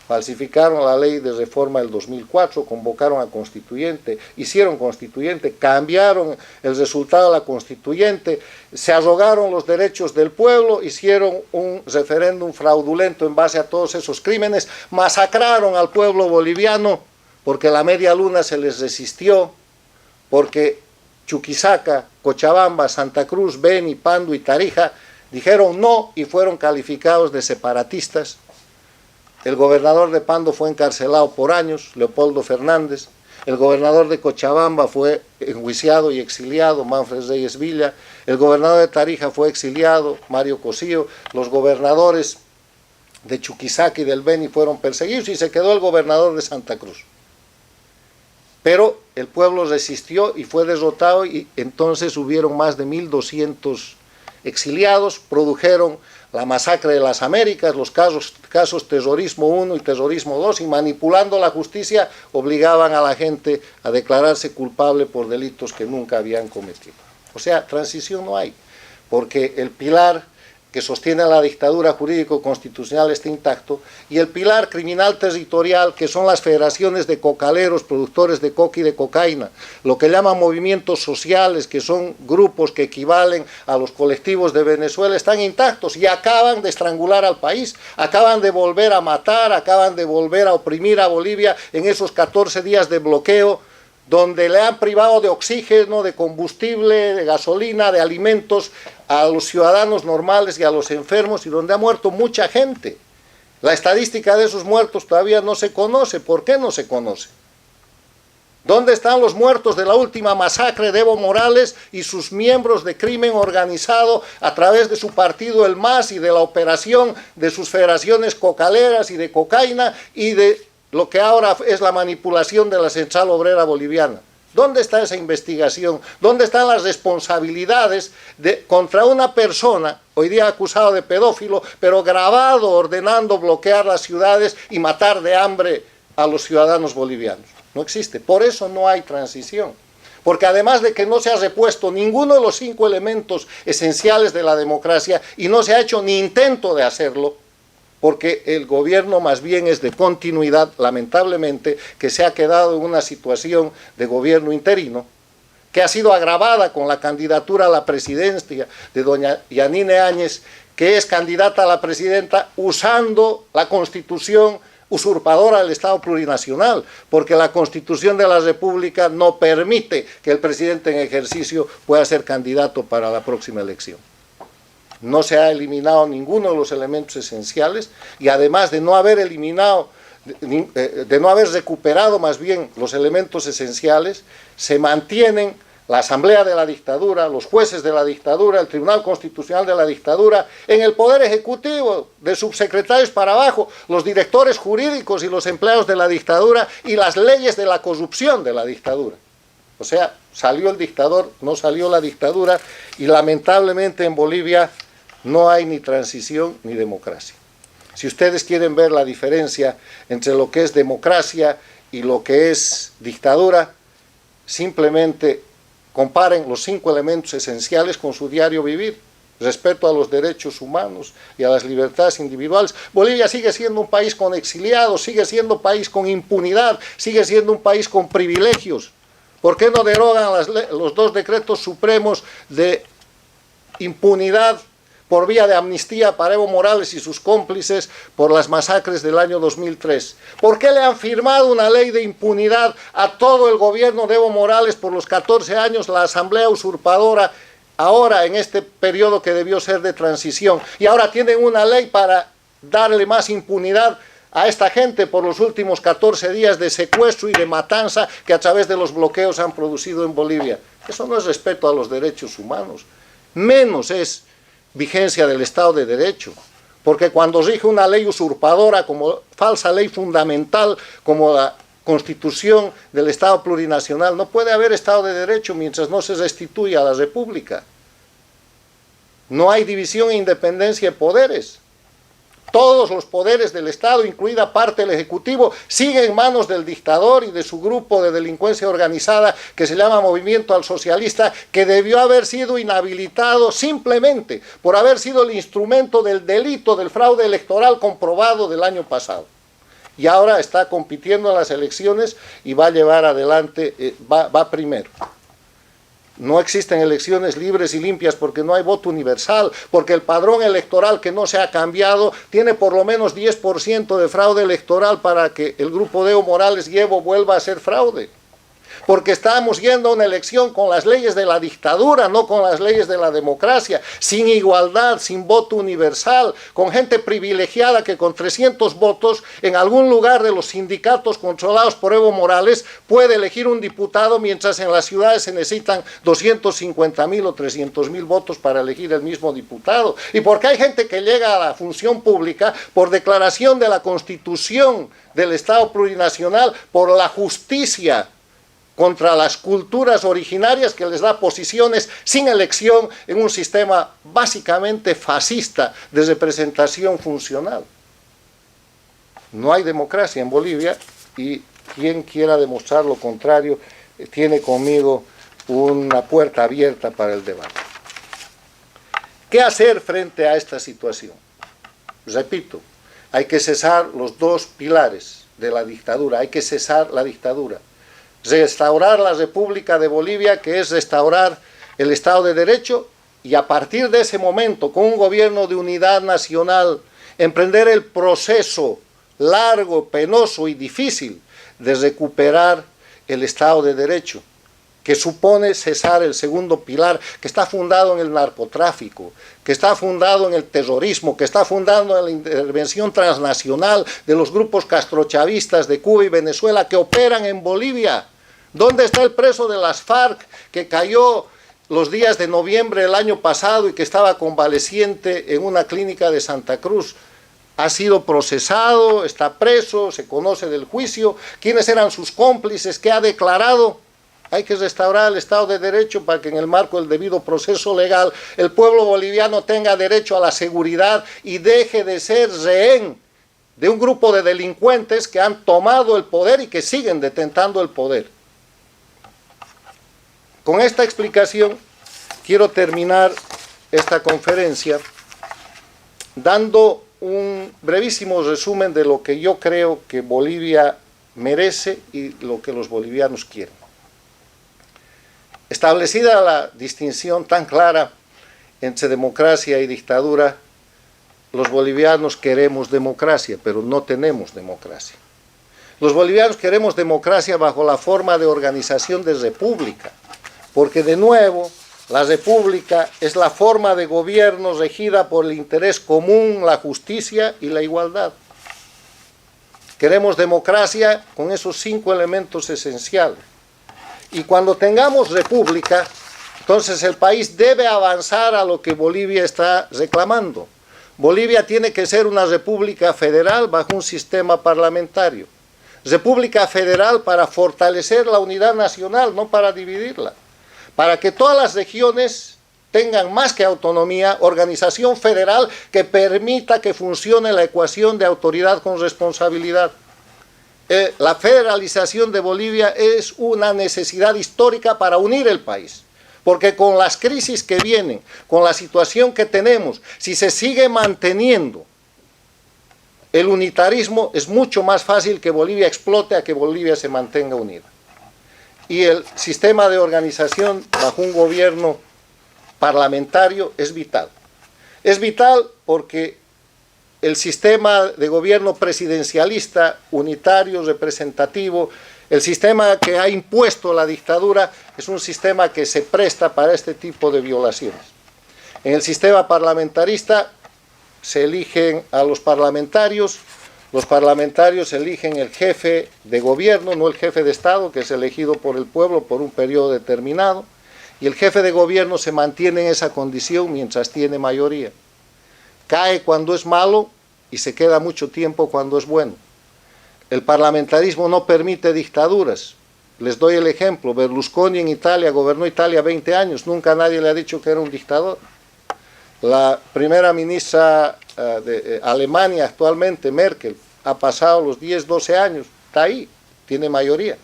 Falsificaron la ley de reforma del 2004, convocaron a constituyente, hicieron constituyente, cambiaron el resultado de la constituyente, se arrogaron los derechos del pueblo, hicieron un referéndum fraudulento en base a todos esos crímenes, masacraron al pueblo boliviano porque la media luna se les resistió, porque Chuquisaca, Cochabamba, Santa Cruz, Beni, Pando y Tarija dijeron no y fueron calificados de separatistas. El gobernador de Pando fue encarcelado por años, Leopoldo Fernández. El gobernador de Cochabamba fue enjuiciado y exiliado, Manfred Reyes Villa. El gobernador de Tarija fue exiliado, Mario Cosío. Los gobernadores de Chuquisaca y del Beni fueron perseguidos y se quedó el gobernador de Santa Cruz. Pero el pueblo resistió y fue derrotado y entonces hubieron más de 1.200 exiliados, produjeron la masacre de las Américas, los casos terrorismo 1 y terrorismo 2, y manipulando la justicia obligaban a la gente a declararse culpable por delitos que nunca habían cometido. O sea, transición no hay, porque el pilar que sostiene la dictadura jurídico-constitucional está intacto, y el pilar criminal territorial, que son las federaciones de cocaleros, productores de coca y de cocaína, lo que llaman movimientos sociales, que son grupos que equivalen a los colectivos de Venezuela, están intactos y acaban de estrangular al país, acaban de volver a matar, acaban de volver a oprimir a Bolivia en esos 14 días de bloqueo, donde le han privado de oxígeno, de combustible, de gasolina, de alimentos a los ciudadanos normales y a los enfermos, y donde ha muerto mucha gente. La estadística de esos muertos todavía no se conoce. ¿Por qué no se conoce? ¿Dónde están los muertos de la última masacre de Evo Morales y sus miembros de crimen organizado a través de su partido el MAS y de la operación de sus federaciones cocaleras y de cocaína y de lo que ahora es la manipulación de la Central Obrera Boliviana? ¿Dónde está esa investigación? ¿Dónde están las responsabilidades contra una persona, hoy día acusado de pedófilo, pero grabado ordenando bloquear las ciudades y matar de hambre a los ciudadanos bolivianos? No existe. Por eso no hay transición. Porque además de que no se ha repuesto ninguno de los 5 elementos esenciales de la democracia, y no se ha hecho ni intento de hacerlo, porque el gobierno más bien es de continuidad, lamentablemente, que se ha quedado en una situación de gobierno interino, que ha sido agravada con la candidatura a la presidencia de doña Yanine Áñez, que es candidata a la presidenta usando la Constitución usurpadora del Estado plurinacional, porque la Constitución de la República no permite que el presidente en ejercicio pueda ser candidato para la próxima elección. No se ha eliminado ninguno de los elementos esenciales, y además de no haber eliminado, de no haber recuperado más bien los elementos esenciales, se mantienen la Asamblea de la Dictadura, los jueces de la dictadura, el Tribunal Constitucional de la Dictadura, en el Poder Ejecutivo, de subsecretarios para abajo, los directores jurídicos y los empleados de la dictadura, y las leyes de la corrupción de la dictadura. O sea, salió el dictador, no salió la dictadura, y lamentablemente en Bolivia no hay ni transición ni democracia. Si ustedes quieren ver la diferencia entre lo que es democracia y lo que es dictadura, simplemente comparen los 5 elementos esenciales con su diario vivir: respeto a los derechos humanos y a las libertades individuales. Bolivia sigue siendo un país con exiliados, sigue siendo un país con impunidad, sigue siendo un país con privilegios. ¿Por qué no derogan los 2 decretos supremos de impunidad por vía de amnistía para Evo Morales y sus cómplices por las masacres del año 2003? ¿Por qué le han firmado una ley de impunidad a todo el gobierno de Evo Morales por los 14 años, la asamblea usurpadora, ahora en este periodo que debió ser de transición? Y ahora tienen una ley para darle más impunidad a esta gente por los últimos 14 días de secuestro y de matanza que a través de los bloqueos han producido en Bolivia. Eso no es respeto a los derechos humanos, menos es vigencia del Estado de Derecho, porque cuando rige una ley usurpadora como falsa ley fundamental, como la Constitución del Estado plurinacional, no puede haber Estado de Derecho mientras no se restituya a la República. No hay división e independencia de poderes. Todos los poderes del Estado, incluida parte del Ejecutivo, siguen en manos del dictador y de su grupo de delincuencia organizada que se llama Movimiento al Socialista, que debió haber sido inhabilitado simplemente por haber sido el instrumento del delito del fraude electoral comprobado del año pasado. Y ahora está compitiendo en las elecciones y va a llevar adelante, va primero. No existen elecciones libres y limpias porque no hay voto universal, porque el padrón electoral que no se ha cambiado tiene por lo menos 10% de fraude electoral para que el grupo de Evo Morales y Evo vuelva a ser fraude. Porque estamos yendo a una elección con las leyes de la dictadura, no con las leyes de la democracia, sin igualdad, sin voto universal, con gente privilegiada que con 300 votos en algún lugar de los sindicatos controlados por Evo Morales puede elegir un diputado, mientras en las ciudades se necesitan 250.000 o 300.000 votos para elegir el mismo diputado. Y porque hay gente que llega a la función pública por declaración de la Constitución del Estado plurinacional, por la justicia contra las culturas originarias que les da posiciones sin elección en un sistema básicamente fascista de representación funcional. No hay democracia en Bolivia y quien quiera demostrar lo contrario tiene conmigo una puerta abierta para el debate. ¿Qué hacer frente a esta situación? Repito, hay que cesar los dos pilares de la dictadura, hay que cesar la dictadura, restaurar la República de Bolivia, que es restaurar el Estado de Derecho, y a partir de ese momento, con un gobierno de unidad nacional, emprender el proceso largo, penoso y difícil de recuperar el Estado de Derecho, que supone cesar el segundo pilar, que está fundado en el narcotráfico, que está fundado en el terrorismo, que está fundado en la intervención transnacional de los grupos castrochavistas de Cuba y Venezuela que operan en Bolivia. ¿Dónde está el preso de las FARC que cayó los días de noviembre del año pasado y que estaba convaleciente en una clínica de Santa Cruz? Ha sido procesado, está preso, se conoce del juicio, quiénes eran sus cómplices, qué ha declarado. Hay que restaurar el Estado de Derecho para que en el marco del debido proceso legal el pueblo boliviano tenga derecho a la seguridad y deje de ser rehén de un grupo de delincuentes que han tomado el poder y que siguen detentando el poder. Con esta explicación quiero terminar esta conferencia dando un brevísimo resumen de lo que yo creo que Bolivia merece y lo que los bolivianos quieren. Establecida la distinción tan clara entre democracia y dictadura, los bolivianos queremos democracia, pero no tenemos democracia. Los bolivianos queremos democracia bajo la forma de organización de república, porque de nuevo la república es la forma de gobierno regida por el interés común, la justicia y la igualdad. Queremos democracia con esos 5 elementos esenciales. Y cuando tengamos república, entonces el país debe avanzar a lo que Bolivia está reclamando. Bolivia tiene que ser una república federal bajo un sistema parlamentario. República federal para fortalecer la unidad nacional, no para dividirla. Para que todas las regiones tengan más que autonomía, organización federal que permita que funcione la ecuación de autoridad con responsabilidad. La federalización de Bolivia es una necesidad histórica para unir el país, porque con las crisis que vienen, con la situación que tenemos, si se sigue manteniendo el unitarismo, es mucho más fácil que Bolivia explote a que Bolivia se mantenga unida. Y el sistema de organización bajo un gobierno parlamentario es vital. Es vital porque el sistema de gobierno presidencialista, unitario, representativo, el sistema que ha impuesto la dictadura, es un sistema que se presta para este tipo de violaciones. En el sistema parlamentarista se eligen a los parlamentarios eligen el jefe de gobierno, no el jefe de Estado, que es elegido por el pueblo por un periodo determinado, y el jefe de gobierno se mantiene en esa condición mientras tiene mayoría. Cae cuando es malo y se queda mucho tiempo cuando es bueno. El parlamentarismo no permite dictaduras. Les doy el ejemplo, Berlusconi en Italia gobernó Italia 20 años, nunca nadie le ha dicho que era un dictador. La primera ministra de Alemania actualmente, Merkel, ha pasado los 10, 12 años, está ahí, tiene mayoría.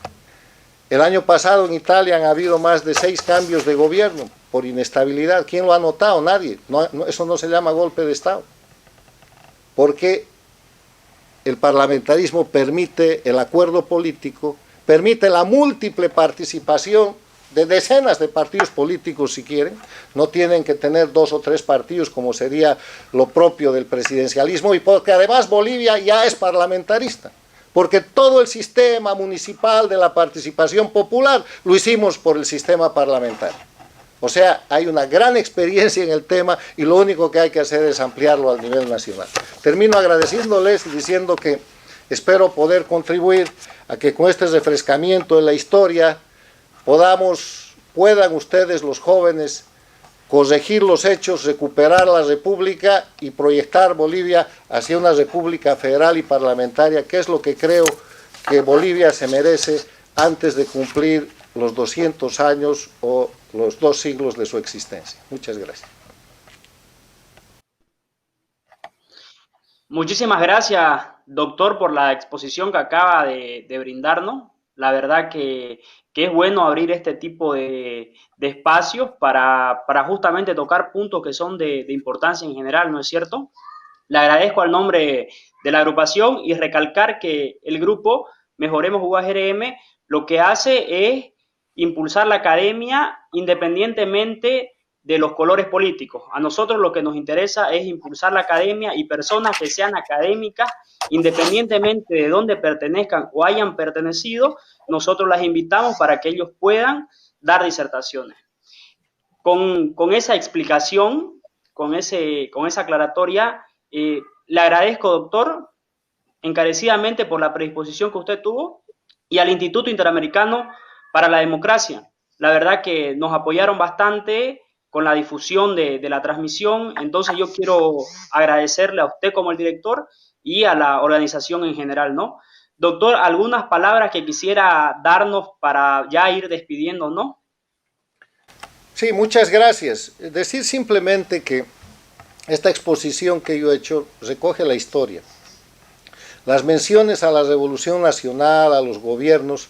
El año pasado en Italia han habido más de 6 cambios de gobierno por inestabilidad. ¿Quién lo ha notado? Nadie. Eso no se llama golpe de Estado. Porque el parlamentarismo permite el acuerdo político, permite la múltiple participación de decenas de partidos políticos si quieren, no tienen que tener 2 o 3 partidos como sería lo propio del presidencialismo, y porque además Bolivia ya es parlamentarista, porque todo el sistema municipal de la participación popular lo hicimos por el sistema parlamentario. O sea, hay una gran experiencia en el tema y lo único que hay que hacer es ampliarlo al nivel nacional. Termino agradeciéndoles y diciendo que espero poder contribuir a que con este refrescamiento de la historia puedan ustedes, los jóvenes, corregir los hechos, recuperar la república y proyectar Bolivia hacia una república federal y parlamentaria, que es lo que creo que Bolivia se merece antes de cumplir los 200 años o los 2 siglos de su existencia. Muchas gracias. Muchísimas gracias, doctor, por la exposición que acaba de brindarnos. La verdad que es bueno abrir este tipo de espacios para justamente tocar puntos que son de importancia en general, ¿no es cierto? Le agradezco al nombre de la agrupación y recalcar que el grupo Mejoremos UASRM lo que hace es impulsar la academia independientemente de los colores políticos. A nosotros lo que nos interesa es impulsar la academia y personas que sean académicas, independientemente de dónde pertenezcan o hayan pertenecido, nosotros las invitamos para que ellos puedan dar disertaciones. Con esa explicación, con esa aclaratoria, le agradezco, doctor, encarecidamente por la predisposición que usted tuvo y al Instituto Interamericano para la Democracia. La verdad que nos apoyaron bastante con la difusión de la transmisión, entonces yo quiero agradecerle a usted como el director y a la organización en general, ¿no? Doctor, algunas palabras que quisiera darnos para ya ir despidiéndonos. Sí, muchas gracias. Decir simplemente que esta exposición que yo he hecho recoge la historia. Las menciones a la Revolución Nacional, a los gobiernos,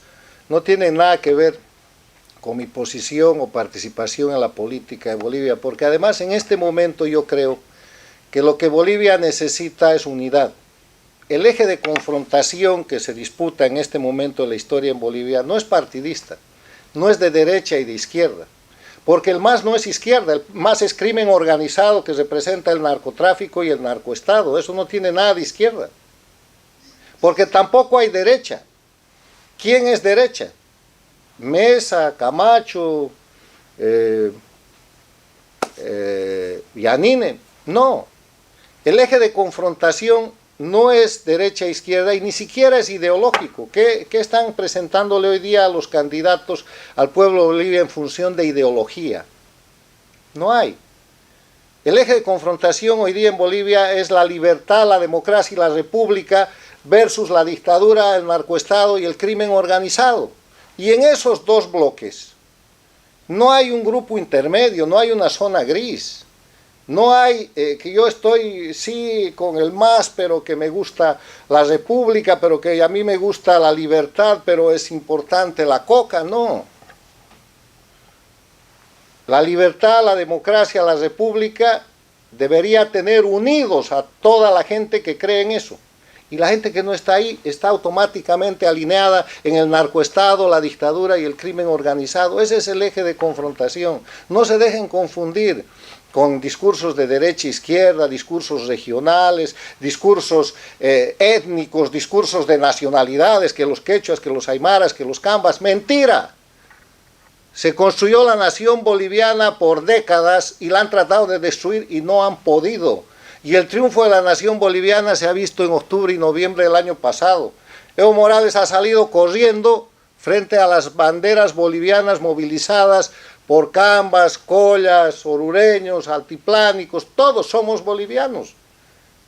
no tienen nada que ver con mi posición o participación en la política de Bolivia, porque además en este momento yo creo que lo que Bolivia necesita es unidad. El eje de confrontación que se disputa en este momento de la historia en Bolivia no es partidista, no es de derecha y de izquierda, porque el MAS no es izquierda, el MAS es crimen organizado que representa el narcotráfico y el narcoestado, eso no tiene nada de izquierda, porque tampoco hay derecha. ¿Quién es derecha? Mesa, Camacho, Yanine, no. El eje de confrontación no es derecha-izquierda y ni siquiera es ideológico. ¿Qué están presentándole hoy día a los candidatos al pueblo de Bolivia en función de ideología? No hay. El eje de confrontación hoy día en Bolivia es la libertad, la democracia y la república versus la dictadura, el narcoestado y el crimen organizado. Y en esos dos bloques no hay un grupo intermedio, no hay una zona gris. No hay que yo estoy, sí, con el MAS, pero que me gusta la república, pero que a mí me gusta la libertad, pero es importante la coca, no. La libertad, la democracia, la república debería tener unidos a toda la gente que cree en eso. Y la gente que no está ahí está automáticamente alineada en el narcoestado, la dictadura y el crimen organizado. Ese es el eje de confrontación. No se dejen confundir con discursos de derecha e izquierda, discursos regionales, discursos étnicos, discursos de nacionalidades, que los quechuas, que los aymaras, que los cambas. ¡Mentira! Se construyó la nación boliviana por décadas y la han tratado de destruir y no han podido. Y el triunfo de la nación boliviana se ha visto en octubre y noviembre del año pasado. Evo Morales ha salido corriendo frente a las banderas bolivianas movilizadas por cambas, collas, orureños, altiplánicos, todos somos bolivianos.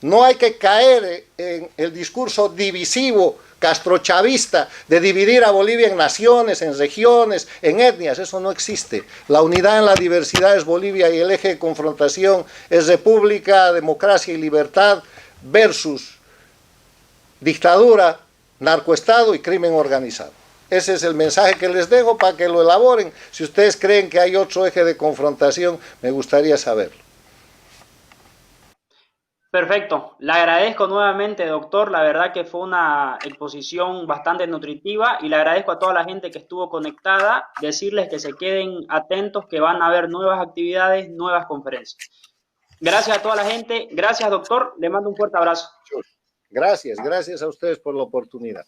No hay que caer en el discurso divisivo, castrochavista, de dividir a Bolivia en naciones, en regiones, en etnias. Eso no existe. La unidad en la diversidad es Bolivia y el eje de confrontación es república, democracia y libertad versus dictadura, narcoestado y crimen organizado. Ese es el mensaje que les dejo para que lo elaboren. Si ustedes creen que hay otro eje de confrontación, me gustaría saberlo. Perfecto, le agradezco nuevamente, doctor, la verdad que fue una exposición bastante nutritiva y le agradezco a toda la gente que estuvo conectada, decirles que se queden atentos, que van a haber nuevas actividades, nuevas conferencias. Gracias a toda la gente, gracias doctor, le mando un fuerte abrazo. Gracias a ustedes por la oportunidad.